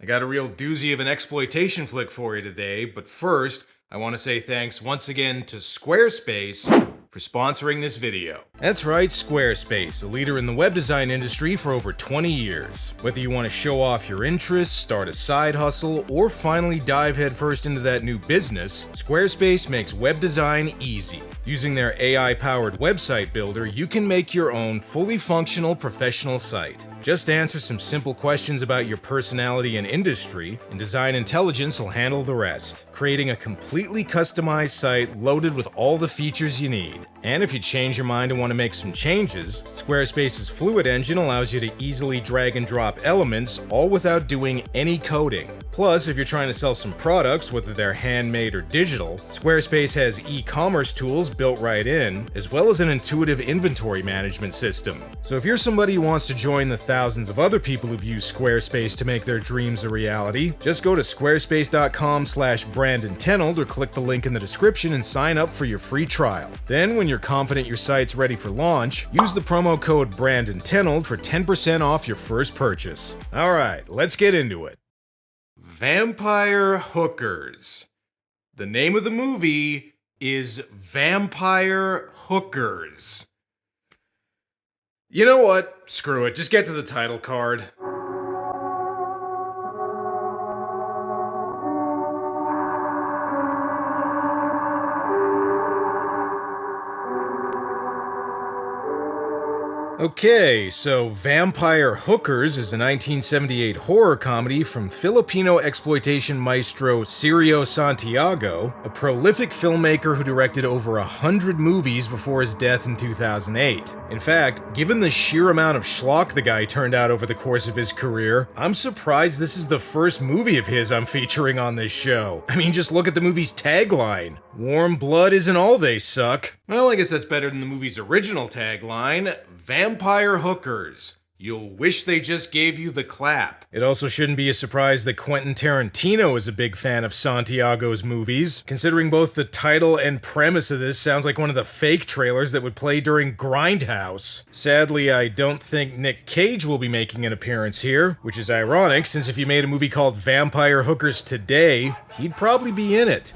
I got a real doozy of an exploitation flick for you today, but first, I want to say thanks once again to Squarespace for sponsoring this video. That's right, Squarespace, a leader in the web design industry for over 20 years. Whether you want to show off your interests, start a side hustle, or finally dive headfirst into that new business, Squarespace makes web design easy. Using their AI-powered website builder, you can make your own fully functional professional site. Just answer some simple questions about your personality and industry, and Design Intelligence will handle the rest, creating a completely customized site loaded with all the features you need. And if you change your mind and want to make some changes, Squarespace's Fluid Engine allows you to easily drag and drop elements, all without doing any coding. Plus, if you're trying to sell some products, whether they're handmade or digital, Squarespace has e-commerce tools built right in, as well as an intuitive inventory management system. So if you're somebody who wants to join the thousands of other people who've used Squarespace to make their dreams a reality, just go to squarespace.com/BrandonTenold or click the link in the description and sign up for your free trial. Then, when you're confident your site's ready for launch, use the promo code BrandonTenold for 10% off your first purchase. Alright, let's get into it. Vampire Hookers. The name of the movie is Vampire Hookers. You know what? Screw it, just get to the title card. Okay, so Vampire Hookers is a 1978 horror comedy from Filipino exploitation maestro Cirio Santiago, a prolific filmmaker who directed over 100 movies before his death in 2008. In fact, given the sheer amount of schlock the guy turned out over the course of his career, I'm surprised this is the first movie of his I'm featuring on this show. I mean, just look at the movie's tagline. Warm blood isn't all they suck. Well, I guess that's better than the movie's original tagline, Vampire Hookers. You'll wish they just gave you the clap. It also shouldn't be a surprise that Quentin Tarantino is a big fan of Santiago's movies, considering both the title and premise of this sounds like one of the fake trailers that would play during Grindhouse. Sadly, I don't think Nick Cage will be making an appearance here, which is ironic since if he made a movie called Vampire Hookers today, he'd probably be in it.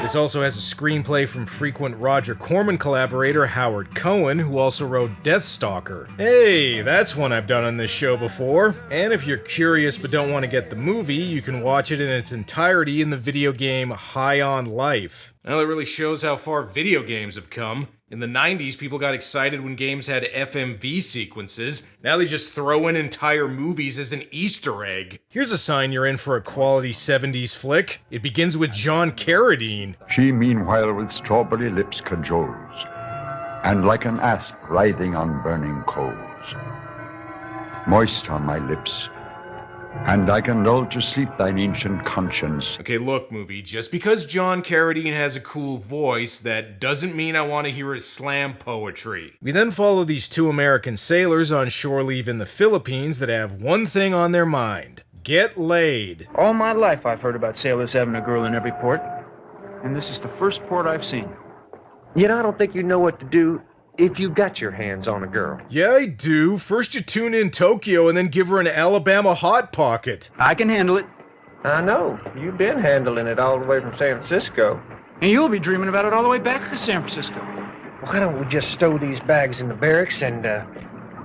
This also has a screenplay from frequent Roger Corman collaborator Howard Cohen, who also wrote Deathstalker. Hey, that's one I've done on this show before. And if you're curious but don't want to get the movie, you can watch it in its entirety in the video game High on Life. Well, it really shows how far video games have come. In the 90s, people got excited when games had FMV sequences. Now they just throw in entire movies as an Easter egg. Here's a sign you're in for a quality 70s flick. It begins with John Carradine. She meanwhile with strawberry lips cajoles, and like an asp writhing on burning coals. Moist are my lips, and I can lull to sleep thine ancient conscience. Okay, look, movie, just because John Carradine has a cool voice, that doesn't mean I want to hear his slam poetry. We then follow these two American sailors on shore leave in the Philippines that have one thing on their mind: get laid. All my life I've heard about sailors having a girl in every port, and this is the first port I've seen. Yet I don't think you know what to do if you got your hands on a girl. Yeah, I do. First you tune in Tokyo and then give her an Alabama Hot Pocket. I can handle it, I know. You've been handling it all the way from San Francisco. and you'll be dreaming about it all the way back to San Francisco. Why don't we just stow these bags in the barracks and,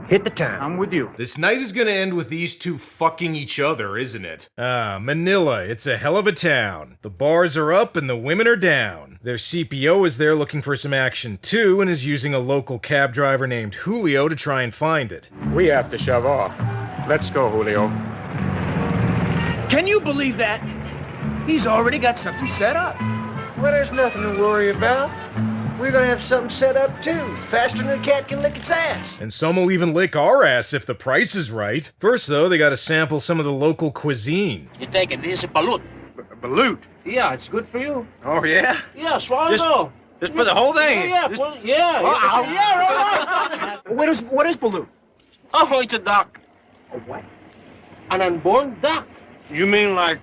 hit the town? I'm with you. This night is gonna end with these two fucking each other, isn't it? Ah, Manila, it's a hell of a town. The bars are up and the women are down. Their CPO is there looking for some action too and is using a local cab driver named Julio to try and find it. We have to shove off. Let's go, Julio. Can you believe that? He's already got something set up. Well, there's nothing to worry about. We're gonna have something set up too, faster than a cat can lick its ass. And some will even lick our ass if the price is right. First though, they gotta sample some of the local cuisine. You take it, this is a balut. Balut. Yeah, it's good for you. Oh, yeah? Yeah, swallow it all. Just put the whole thing. Yeah, Just- yeah. Oh, What is balut? Oh, it's a duck. A what? An unborn duck. You mean like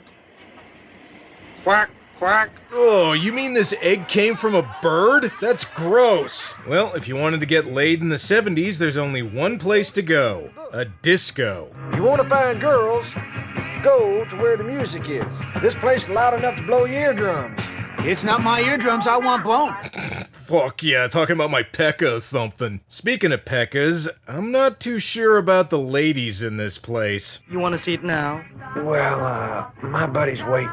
quack, Quack. Oh, you mean this egg came from a bird? That's gross. Well, if you wanted to get laid in the 70s, there's only one place to go. A disco. You want to find girls, go to where the music is. This place is loud enough to blow your eardrums. It's not my eardrums I want blown. Fuck yeah, talking about my pekka or something. Speaking of pekkas, I'm not too sure about the ladies in this place. You want to see it now? Well, my buddy's waiting.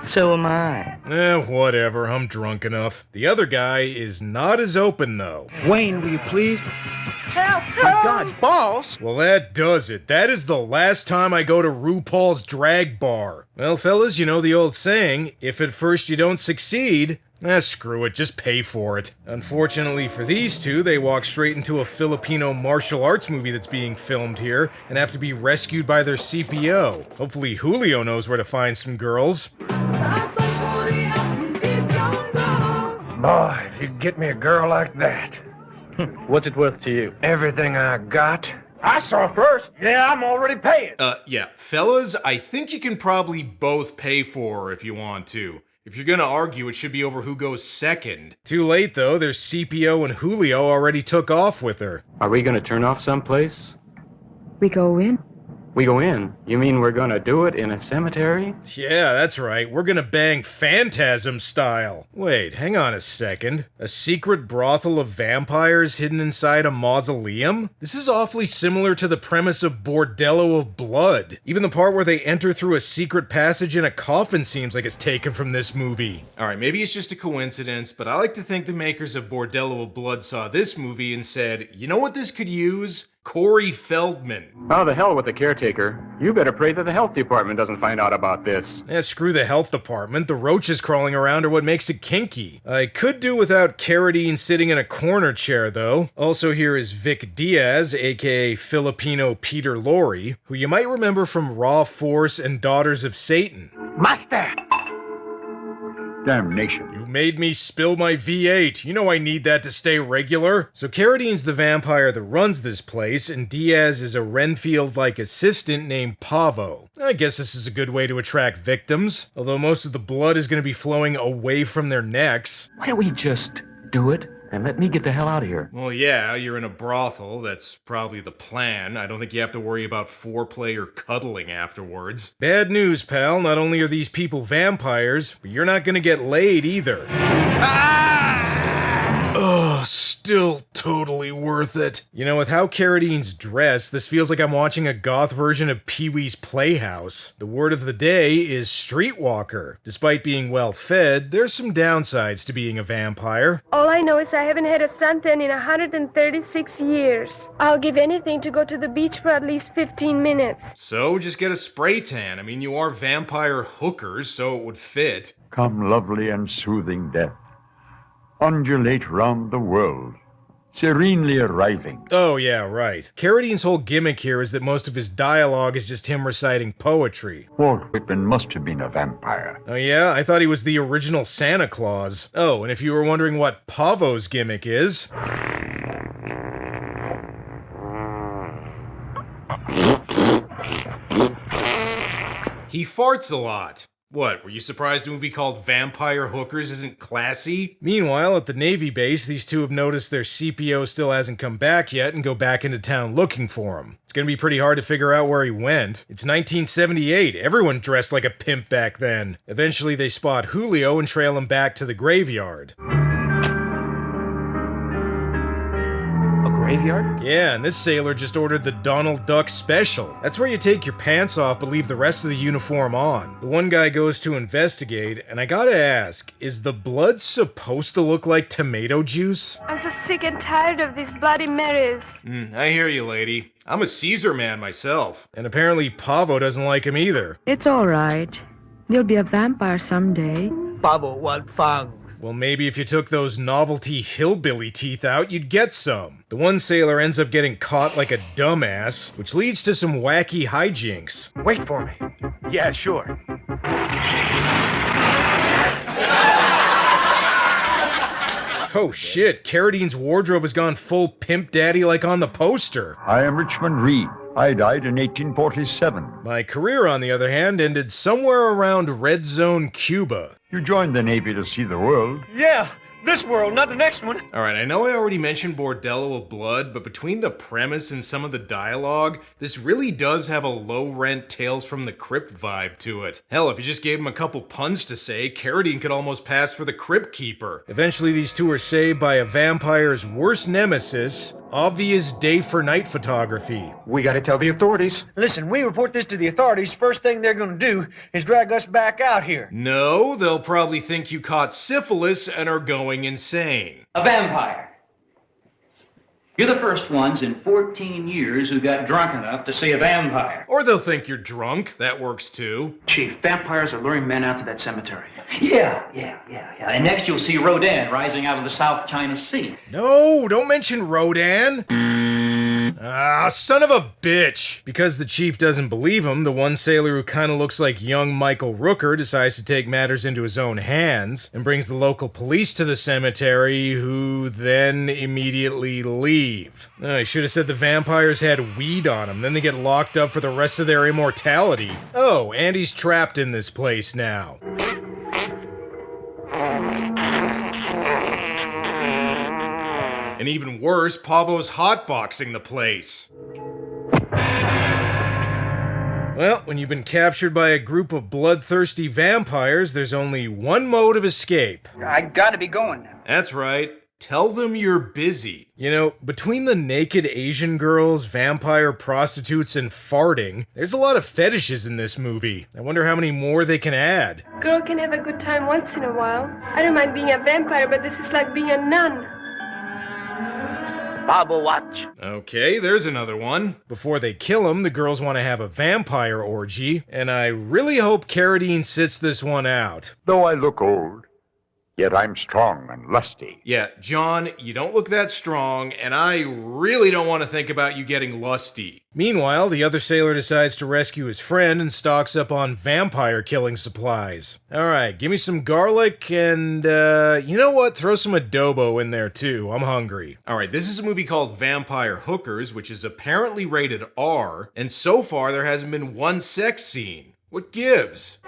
So am I. Whatever, I'm drunk enough. The other guy is not as open though. Wayne, will you please? Help! My God, boss! Well, that does it. That is the last time I go to RuPaul's drag bar. Well, fellas, you know the old saying, if at first you don't succeed, screw it, just pay for it. Unfortunately for these two, they walk straight into a Filipino martial arts movie that's being filmed here and have to be rescued by their CPO. Hopefully Julio knows where to find some girls. Boy, if you could get me a girl like that. What's it worth to you? Everything I got. I saw first. Yeah, I'm already paying. Yeah, fellas, I think you can probably both pay for her if you want to. If you're gonna argue, it should be over who goes second. Too late though, their CPO and Julio already took off with her. Are we gonna turn off someplace? We go in? We go in? You mean we're gonna do it in a cemetery? Yeah, that's right, we're gonna bang Phantasm style. Wait, hang on a second. A secret brothel of vampires hidden inside a mausoleum? This is awfully similar to the premise of Bordello of Blood. Even the part where they enter through a secret passage in a coffin seems like it's taken from this movie. Alright, maybe it's just a coincidence, but I like to think the makers of Bordello of Blood saw this movie and said, you know what this could use? Corey Feldman. Oh, the hell with the caretaker. You better pray that the health department doesn't find out about this. Screw the health department. The roaches crawling around are what makes it kinky. I could do without Carradine sitting in a corner chair, though. Also here is Vic Diaz, aka Filipino Peter Lorre, who you might remember from Raw Force and Daughters of Satan. Master! Damnation. You made me spill my V8. You know I need that to stay regular. So Carradine's the vampire that runs this place, and Diaz is a Renfield-like assistant named Pavo. I guess this is a good way to attract victims, although most of the blood is going to be flowing away from their necks. Why don't we just do it and let me get the hell out of here? Well, yeah, you're in a brothel. That's probably the plan. I don't think you have to worry about foreplay or cuddling afterwards. Bad news, pal. Not only are these people vampires, but you're not gonna get laid either. Ugh, still totally worth it. You know, with how Carradine's dressed, this feels like I'm watching a goth version of Pee-wee's Playhouse. The word of the day is streetwalker. Despite being well-fed, there's some downsides to being a vampire. All I know is I haven't had a suntan in 136 years. I'll give anything to go to the beach for at least 15 minutes. So, just get a spray tan. I mean, you are vampire hookers, so it would fit. Come, lovely and soothing death. Undulate round the world, serenely arriving. Oh yeah, right. Carradine's whole gimmick here is that most of his dialogue is just him reciting poetry. Walt Whitman must have been a vampire. Oh yeah? I thought he was the original Santa Claus. Oh, and if you were wondering what Pavo's gimmick is... he farts a lot. What, were you surprised a movie called Vampire Hookers isn't classy? Meanwhile, at the Navy base, these two have noticed their CPO still hasn't come back yet and go back into town looking for him. It's gonna be pretty hard to figure out where he went. It's 1978, everyone dressed like a pimp back then. Eventually they spot Julio and trail him back to the graveyard. Graveyard? Yeah, and this sailor just ordered the Donald Duck Special. That's where you take your pants off but leave the rest of the uniform on. The one guy goes to investigate, and I gotta ask, is the blood supposed to look like tomato juice? I'm so sick and tired of these Bloody Marys. I hear you, lady. I'm a Caesar man myself. And apparently Pavo doesn't like him either. It's all right. You'll be a vampire someday. Pavo want fangs. Well, maybe if you took those novelty hillbilly teeth out, you'd get some. The one sailor ends up getting caught like a dumbass, which leads to some wacky hijinks. Wait for me. Yeah, sure. Oh shit, Carradine's wardrobe has gone full pimp daddy like on the poster. I am Richmond Reed, I died in 1847. My career, on the other hand, ended somewhere around Red Zone, Cuba. You joined the Navy to see the world. Yeah, this world, not the next one. Alright, I know I already mentioned Bordello of Blood, but between the premise and some of the dialogue, this really does have a low-rent Tales from the Crypt vibe to it. Hell, if you just gave him a couple puns to say, Carradine could almost pass for the Crypt Keeper. Eventually, these two are saved by a vampire's worst nemesis, obvious day-for-night photography. We gotta tell the authorities. Listen, we report this to the authorities, first thing they're gonna do is drag us back out here. No, they'll probably think you caught syphilis and are going insane. A vampire. You're the first ones in 14 years who got drunk enough to see a vampire. Or they'll think you're drunk, that works too. Chief, vampires are luring men out to that cemetery. Yeah. And next you'll see Rodin rising out of the South China Sea. No, don't mention Rodan. Ah, son of a bitch! Because the chief doesn't believe him, the one sailor who kinda looks like young Michael Rooker decides to take matters into his own hands and brings the local police to the cemetery, who then immediately leave. I should have said the vampires had weed on them, then they get locked up for the rest of their immortality. Oh, and he's trapped in this place now. And even worse, Pavo's hotboxing the place. Well, when you've been captured by a group of bloodthirsty vampires, there's only one mode of escape. I gotta be going now. That's right. Tell them you're busy. You know, between the naked Asian girls, vampire prostitutes, and farting, there's a lot of fetishes in this movie. I wonder how many more they can add. Girl can have a good time once in a while. I don't mind being a vampire, but this is like being a nun. Bible watch. Okay, there's another one. Before they kill him, the girls want to have a vampire orgy, and I really hope Carradine sits this one out. Though I look old, yet I'm strong and lusty. Yeah, John, you don't look that strong, and I really don't want to think about you getting lusty. Meanwhile, the other sailor decides to rescue his friend and stocks up on vampire killing supplies. Alright, give me some garlic and, you know what? Throw some adobo in there too. I'm hungry. Alright, this is a movie called Vampire Hookers, which is apparently rated R, and so far there hasn't been one sex scene. What gives?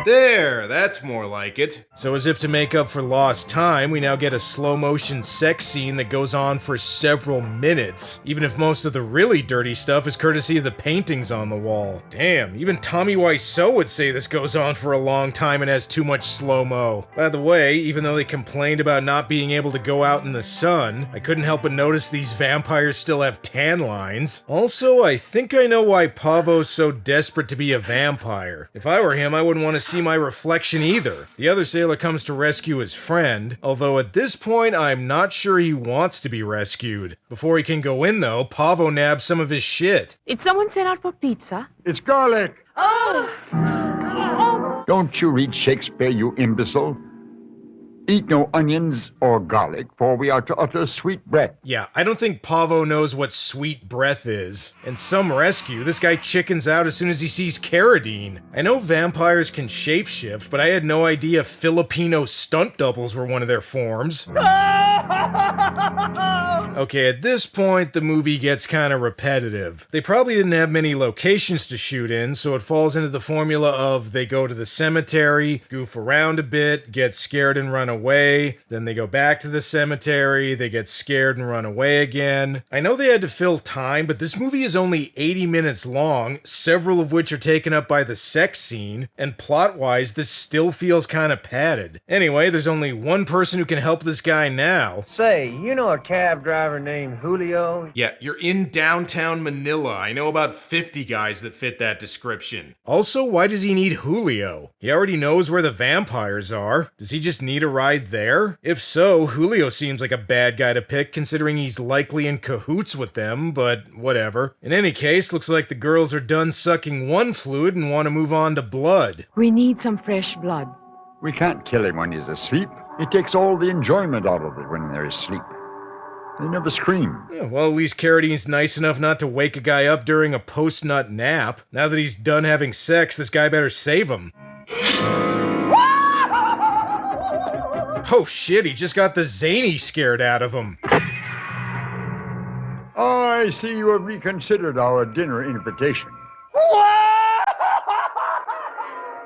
There, that's more like it. So as if to make up for lost time, we now get a slow-motion sex scene that goes on for several minutes, even if most of the really dirty stuff is courtesy of the paintings on the wall. Damn, even Tommy Wiseau would say this goes on for a long time and has too much slow-mo. By the way, even though they complained about not being able to go out in the sun, I couldn't help but notice these vampires still have tan lines. Also, I think I know why Pavo's so desperate to be a vampire. If I were him, I wouldn't want to see my reflection either. The other sailor comes to rescue his friend, although at this point I'm not sure he wants to be rescued. Before he can go in though, Pavo nabs some of his shit. Did someone send out for pizza? It's garlic! Oh! Don't you read Shakespeare, you imbecile? Eat no onions or garlic, for we are to utter sweet breath. Yeah, I don't think Pavo knows what sweet breath is. And some rescue, this guy chickens out as soon as he sees Carradine. I know vampires can shapeshift, but I had no idea Filipino stunt doubles were one of their forms. Okay, at this point, the movie gets kind of repetitive. They probably didn't have many locations to shoot in, so it falls into the formula of they go to the cemetery, goof around a bit, get scared and run away, then they go back to the cemetery, they get scared and run away again. I know they had to fill time, but this movie is only 80 minutes long, several of which are taken up by the sex scene, and plot-wise, this still feels kind of padded. Anyway, there's only one person who can help this guy now. Say, you know a cab driver named Julio? Yeah, you're in downtown Manila. I know about 50 guys that fit that description. Also, why does he need Julio? He already knows where the vampires are. Does he just need a ride there? If so, Julio seems like a bad guy to pick considering he's likely in cahoots with them, but whatever. In any case, looks like the girls are done sucking one fluid and want to move on to blood. We need some fresh blood. We can't kill him when he's asleep. It takes all the enjoyment out of it when they're asleep. They never scream. Yeah, well, at least Carradine's nice enough not to wake a guy up during a post-nut nap. Now that he's done having sex, this guy better save him. Oh shit, he just got the zany scared out of him. I see you have reconsidered our dinner invitation.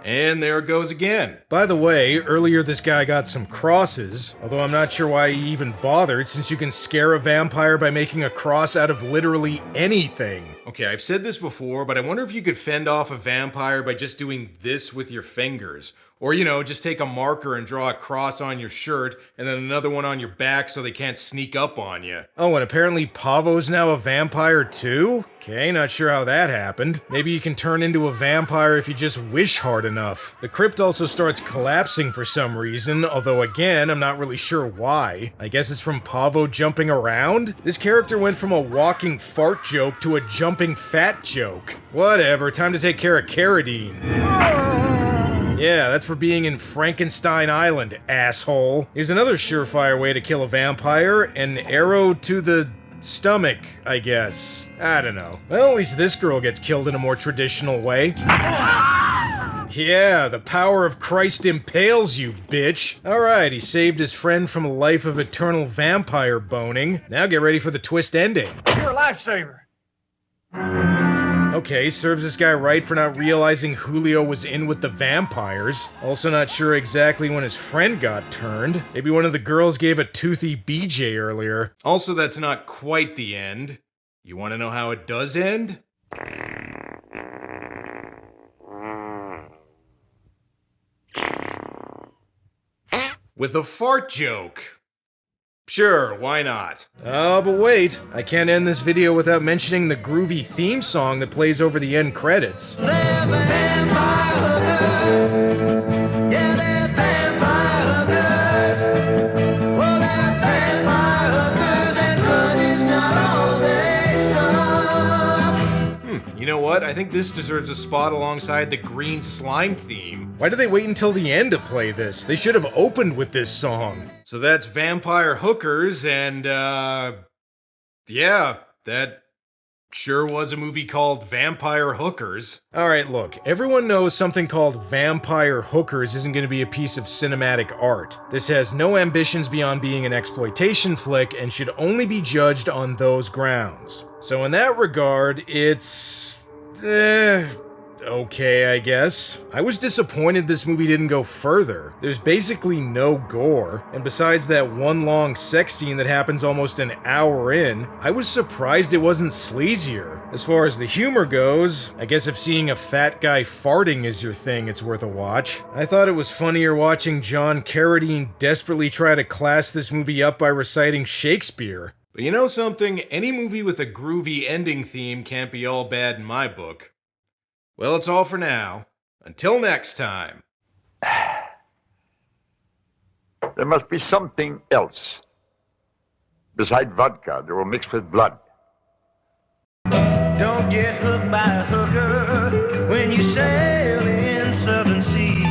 And there it goes again. By the way, earlier this guy got some crosses, although I'm not sure why he even bothered, since you can scare a vampire by making a cross out of literally anything. Okay, I've said this before, but I wonder if you could fend off a vampire by just doing this with your fingers. Or, you know, just take a marker and draw a cross on your shirt, and then another one on your back so they can't sneak up on you. Oh, and apparently Pavo's now a vampire too? Okay, not sure how that happened. Maybe you can turn into a vampire if you just wish hard enough. The crypt also starts collapsing for some reason, although again, I'm not really sure why. I guess it's from Pavo jumping around? This character went from a walking fart joke to a jumping fat joke. Whatever, time to take care of Carradine. Yeah, that's for being in Frankenstein Island, asshole. Here's another surefire way to kill a vampire, an arrow to the stomach, I guess. I don't know. Well, at least this girl gets killed in a more traditional way. Yeah, the power of Christ impales you, bitch. Alright, he saved his friend from a life of eternal vampire boning. Now get ready for the twist ending. You're a lifesaver. Okay, serves this guy right for not realizing Julio was in with the vampires. Also not sure exactly when his friend got turned. Maybe one of the girls gave a toothy BJ earlier. Also, that's not quite the end. You want to know how it does end? With a fart joke. Sure, why not? Oh, but wait, I can't end this video without mentioning the groovy theme song that plays over the end credits. You know what? I think this deserves a spot alongside the green slime theme. Why did they wait until the end to play this? They should have opened with this song. So that's Vampire Hookers, and yeah, that sure was a movie called Vampire Hookers. Alright, look, everyone knows something called Vampire Hookers isn't going to be a piece of cinematic art. This has no ambitions beyond being an exploitation flick and should only be judged on those grounds. So in that regard, it's okay, I guess. I was disappointed this movie didn't go further. There's basically no gore, and besides that one long sex scene that happens almost an hour in, I was surprised it wasn't sleazier. As far as the humor goes, I guess if seeing a fat guy farting is your thing, it's worth a watch. I thought it was funnier watching John Carradine desperately try to class this movie up by reciting Shakespeare. But you know something? Any movie with a groovy ending theme can't be all bad in my book. Well, it's all for now. Until next time. There must be something else. Beside vodka, that will mix with blood. Don't get hooked by a hooker when you sail in southern seas.